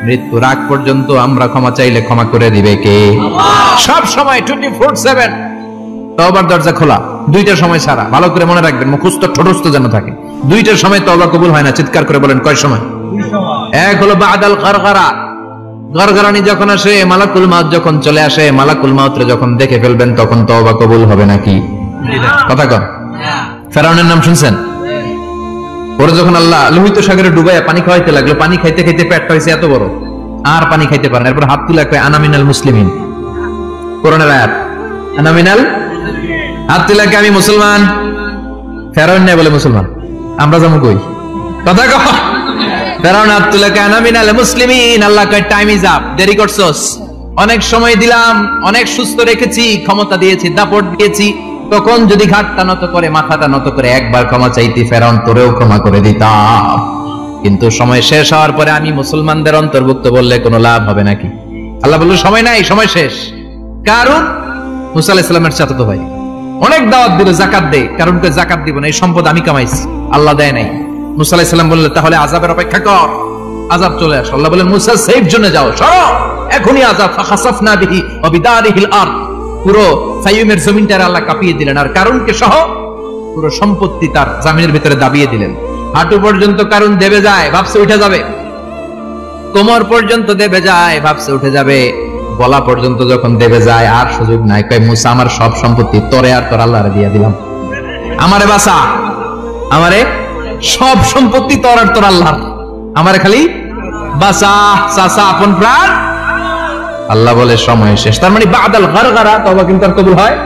মৃত্যুর আগ পর্যন্ত আমরা ক্ষমা চাইলে ক্ষমা করে দিবে কে? সব সময় 24/7 তওবার দরজা খোলা, দুইটার সময় ছাড়া। ভালো করে মনে রাখবেন, মুখস্থ ঠোঁটস্থ যেন থাকে। দুইটার সময় তওবা কবুল হয় না। চিৎকার করে বলেন কয় সময়? এক হলো বাদাল গরগরা, গরগরানি যখন আসে, মালাকুল মাউত যখন চলে আসে, মালাকুল মাউতরে যখন দেখে ফেলবেন তখন তওবা কবুল হবে নাকি? কথা কন। ফেরাউনের নাম শুনছেন? ওরা যখন আল্লাহ লোহিত সাগরে ডুবাইয়া পানি খাওয়াইতে লাগলো, পানি খাইতে খাইতে পেটটা হয়েছে এত বড়, আর পানি খাইতে পারে না। এরপর হাত তুলে কয় আনা মিনাল মুসলিমিন। কোরআনের আয়াত, আনা মিনাল, হাত তুলে কয় আমি মুসলমান। ফেরাউন না বলে মুসলমান, আমরা যাবো কই? কথা কও। ফেরাউন হাত তুলে কয় আনা মিনাল মুসলিমিন। আল্লাহ কয় টাইম ইজ আপ, দেরি করছস, অনেক সময় দিলাম, অনেক সুস্থ রেখেছি, ক্ষমতা দিয়েছি, দাপট দিয়েছি, তখন যদি ঘাটটা নত করে, মাথাটা নত করে একবার ক্ষমা চাইতি, ফেরাউন তোরেও ক্ষমা করে দিতাম। কিন্তু সময় শেষ হওয়ার পরে আমি মুসলমানদের অন্তর্ভুক্ত বললে কোনো লাভ হবে নাকি? আল্লাহ বলল সময় নাই, সময় শেষ। কারণ মুসা আলাইহিস সালামের চাচাতো ভাই অনেক দাওয়াত দিল, যাকাত দে। কারণ কে যাকাত দিব না, এই সম্পদ আমি কামাইছি, আল্লাহ দেয় নাই। মুসা আলাইহিস সালাম বললেন তাহলে আযাবের অপেক্ষা কর, আযাব চলে আসে। আল্লাহ বলেন মুসা সেফ জোনে যাও, সরো, এখনই আযাব। ফাখাসাফনা বিহি ওয়া বিদারিহিল আরদ, পুরো সাইয়ুমের জমিনটারে আল্লাহ কাঁপিয়ে দিলেন, আর কারুনকে সহ পুরো সম্পত্তি তার জামিনের ভিতরে দাবিয়ে দিলেন। হাঁটু পর্যন্ত কারুন দেবে যায়, ভাবছে উঠে যাবে, কোমর পর্যন্ত দেবে যায়, ভাবছে উঠে যাবে, গলা পর্যন্ত যখন দেবে যায় আর সুযোগ নাই। কয় মুসা আমার সব সম্পত্তি তোরে আর তোর আল্লাহরে দিয়ে দিলাম, আমারে বাঁচা, আমারে সব সম্পত্তি তোর আর তোর আল্লাহর, আমারে খালি বাঁচা, চাচা আপন প্রাণ। আল্লাহ বলে সময় শেষ। তার মানে বাদাল গরগরা তওবা কিন্তু আর কবুল হয়